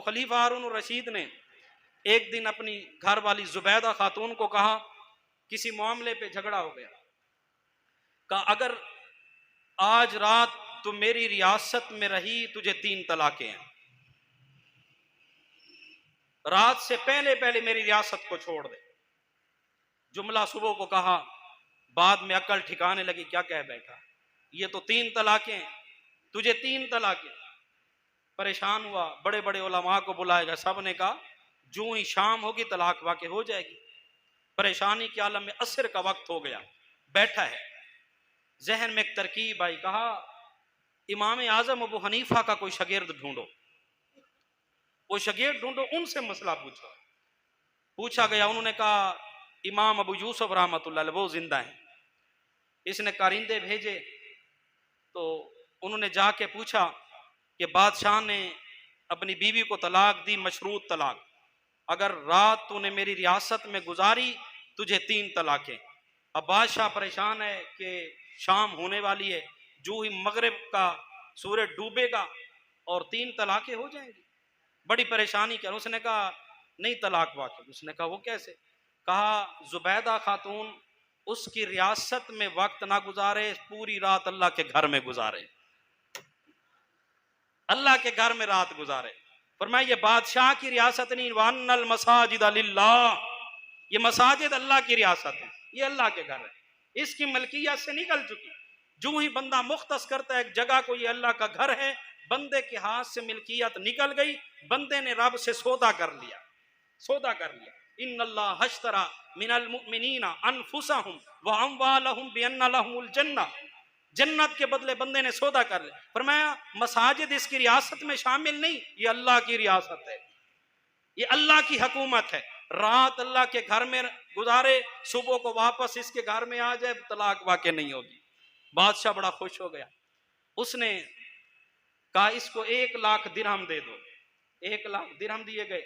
खलीफा हारून रशीद ने एक दिन अपनी घर वाली जुबैदा खातून को कहा, किसी मामले पे झगड़ा हो गया, कहा अगर आज रात तू मेरी रियासत में रही तुझे 3 तलाकें हैं, रात से पहले पहले मेरी रियासत को छोड़ दे। जुमला सुबह को कहा, बाद में अकल ठिकाने लगी, क्या कह बैठा, ये तो 3 तलाकें, तुझे 3 तलाकें। परेशान हुआ, बड़े बड़े उलमा को बुलाएगा, सब ने कहा जो ही शाम होगी तलाक वाक़े हो जाएगी। परेशानी के आलम में असर का वक्त हो गया, बैठा है, जहन में एक तरकीब आई, कहा इमाम आजम अबू हनीफा का कोई शागिर्द ढूंढो, वो शागिर्द ढूंढो, उनसे मसला पूछा गया। उन्होंने कहा इमाम अबू यूसुफ रहमतुल्लाह अलैह वो जिंदा है। इसने कारिंदे भेजे, तो उन्होंने जाके पूछा कि बादशाह ने अपनी बीवी को तलाक दी, मशरूत तलाक, अगर रात तूने मेरी रियासत में गुजारी तुझे 3 तलाकें। अब बादशाह परेशान है कि शाम होने वाली है, जो ही मगरिब का सूरज डूबेगा और 3 तलाकें हो जाएंगी, बड़ी परेशानी क्या। उसने कहा नहीं तलाक वाक़ई। उसने कहा वो कैसे। कहा जुबैदा खातून उसकी रियासत में वक्त ना गुजारे, पूरी रात अल्लाह के घर में गुजारे, अल्लाह के घर में रात गुजारे। फरमाया ये बादशाह की रियासत नहीं, वन्नल मसाजिद लिल्लाह, ये मसाजिद अल्लाह की रियासत है, ये अल्लाह के घर है, इसकी मलकियत से निकल चुकी। जो ही बंदा मुख्तस करता है एक जगह को, ये अल्लाह का घर है, बंदे के हाथ से मिल्कियत निकल गई, बंदे ने रब से सौदा कर लिया, सौदा कर लिया। इन्नल्लाह हश्तरा मिनल मुमिनीना अनफुसहुम व अमवालहुम बिअन्ना लहुमुल जन्नह, जन्नत के बदले बंदे ने सौदा कर लिया। फरमाया मसाजिद इसकी रियासत में शामिल नहीं, ये अल्लाह की रियासत है, ये अल्लाह की हुकूमत है। रात अल्लाह के घर में गुजारे, सुबह को वापस इसके घर में आ जाए, तलाक वाक़ई नहीं होगी। बादशाह बड़ा खुश हो गया, उसने कहा इसको 1 लाख दिरहम दे दो। 1 लाख दिरहम दिए गए।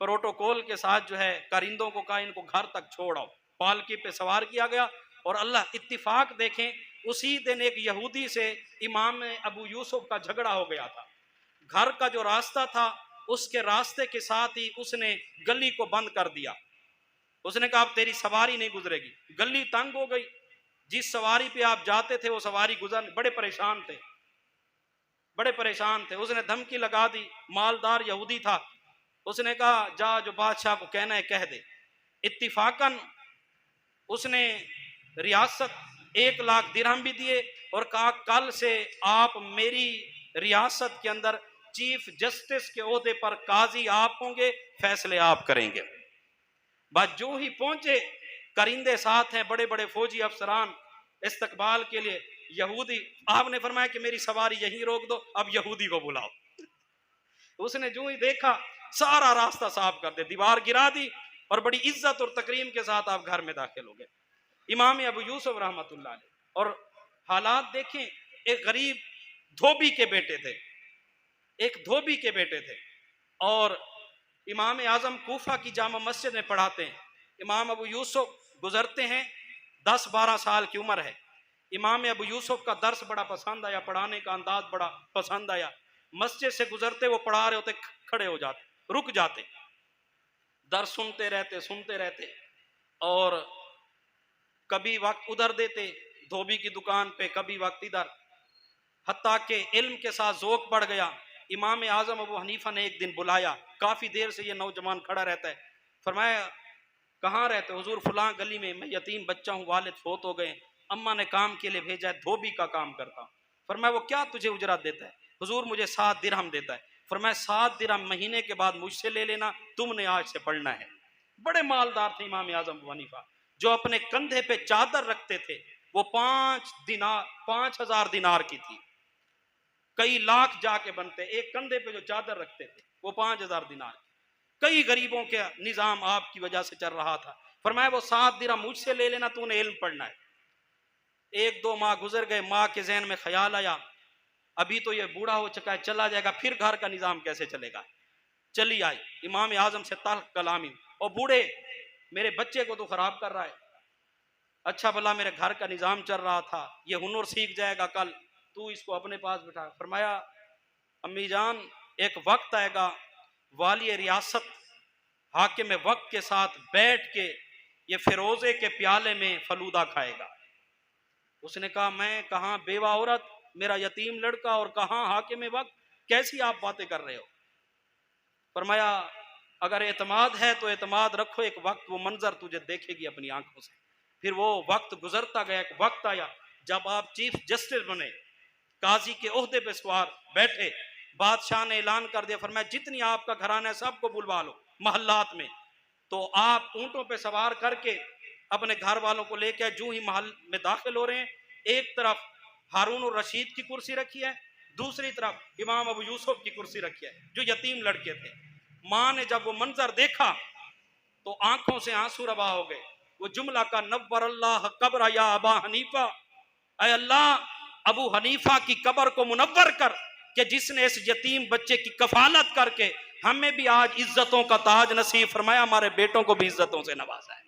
प्रोटोकॉल के साथ जो है कारिंदों को कहा इनको घर तक छोड़ आओ, पालकी पे सवार किया गया। और अल्लाह इत्तिफाक देखें, उसी दिन एक यहूदी से इमाम अबू यूसुफ का झगड़ा हो गया था। घर का जो रास्ता था उसके रास्ते के साथ ही उसने गली को बंद कर दिया। उसने कहा अब तेरी सवारी नहीं गुजरेगी, गली तंग हो गई, जिस सवारी पे आप जाते थे वो सवारी गुजर, बड़े परेशान थे, बड़े परेशान थे। उसने धमकी लगा दी, मालदार यहूदी था, उसने कहा जा जो बादशाह को कहना है कह दे। इत्तिफाकन उसने रियासत 1 लाख दिरहम भी दिए और कहा कल से आप मेरी रियासत के अंदर चीफ जस्टिस के ओहदे पर काजी आप होंगे, फैसले आप करेंगे। बस जो ही पहुंचे, करिंदे साथ हैं, बड़े बड़े फौजी अफसरान इस्तकबाल के लिए। यहूदी, आपने फरमाया कि मेरी सवारी यहीं रोक दो, अब यहूदी को बुलाओ। उसने जो ही देखा सारा रास्ता साफ कर दे, दीवार गिरा दी और बड़ी इज्जत और तकरीम के साथ आप घर में दाखिल हो गए। इमाम अबू यूसुफ रहमतुल्लाह अलैह। और हालात देखें, एक गरीब धोबी के बेटे थे, एक धोबी के बेटे थे, और इमाम आजम कूफा की जामा मस्जिद में पढ़ाते हैं। इमाम अबू यूसुफ गुजरते हैं, 10-12 साल की उम्र है। इमाम अबू यूसुफ का दर्स बड़ा पसंद आया, पढ़ाने का अंदाज बड़ा पसंद आया। मस्जिद से गुजरते वो पढ़ा रहे होते, खड़े हो जाते, रुक जाते, दर्स सुनते रहते और कभी वक्त उधर देते धोबी की दुकान पे, कभी वक्त इधर, हत्ता के इल्म के साथ ज़ौक़ बढ़ गया। इमाम आज़म अबू हनीफा ने एक दिन बुलाया, काफ़ी देर से ये नौजवान खड़ा रहता है। फरमाया कहाँ रहते? हुजूर फलां गली में, मैं यतीम बच्चा हूँ, वालिद फौत हो गए, अम्मा ने काम के लिए भेजा है, धोबी का काम करता हूँ। फरमाया वो क्या तुझे उजरत देता है? हुजूर मुझे 7 दिरहम देता है। फरमाया 7 दिरहम महीने के बाद मुझसे ले लेना, तुमने आज से पढ़ना है। बड़े मालदार थे इमाम आज़म अबू हनीफा, जो अपने कंधे पे चादर रखते थे वो 5,000 दिनार की थी, कई लाख जाके बनते। एक कंधे पे जो चादर रखते थे वो 5,000 दिनार। कई गरीबों के निजाम आपकी वजह से चल रहा था। फरमाया वो 7 दिरहम मुझसे ले लेना, तूने इल्म पढ़ना है। 1-2 माह गुजर गए, माँ के जहन में ख्याल आया अभी तो ये बूढ़ा हो चुका है, चला जाएगा, फिर घर का निजाम कैसे चलेगा। चली आई इमाम आजम से तल्ख कलामी, और बूढ़े मेरे बच्चे को तो खराब कर रहा है, अच्छा भला मेरे घर का निजाम चल रहा था, ये हुनर सीख जाएगा कल, तू इसको अपने पास बिठा। फरमाया अम्मी जान एक वक्त आएगा वाली रियासत हाकिम वक्त के साथ बैठ के ये फिरोजे के प्याले में फलूदा खाएगा। उसने कहा मैं कहाँ बेवा औरत, मेरा यतीम लड़का, और कहाँ हाकिम वक्त, कैसी आप बातें कर रहे हो। फरमाया अगर एतमाद है तो एतमाद रखो, एक वक्त वो मंजर तुझे देखेगी अपनी आंखों से। फिर वो वक्त गुजरता गया, एक वक्त आया जब आप चीफ जस्टिस बने, काजी के ओहदे पे सवार बैठे, बादशाह ने ऐलान कर दिया, फरमाया जितनी आपका घराना है सबको बुलवा लो महल्लात में। तो आप ऊंटों पे सवार करके अपने घर वालों को लेकर जूं ही महल में दाखिल हो रहे हैं, एक तरफ हारून और रशीद की कुर्सी रखी है, दूसरी तरफ इमाम अबू यूसुफ की कुर्सी रखी है, जो यतीम लड़के थे। मां ने जब वो मंजर देखा तो आंखों से आंसू रवा हो गए। वो जुमला का नव्वर अल्लाह कब्र या अबा हनीफा, ऐ अल्लाह अबू हनीफा की कब्र को मुनव्वर कर कि जिसने इस यतीम बच्चे की कफालत करके हमें भी आज इज्जतों का ताज नसीब फरमाया, हमारे बेटों को भी इज्जतों से नवाजा है।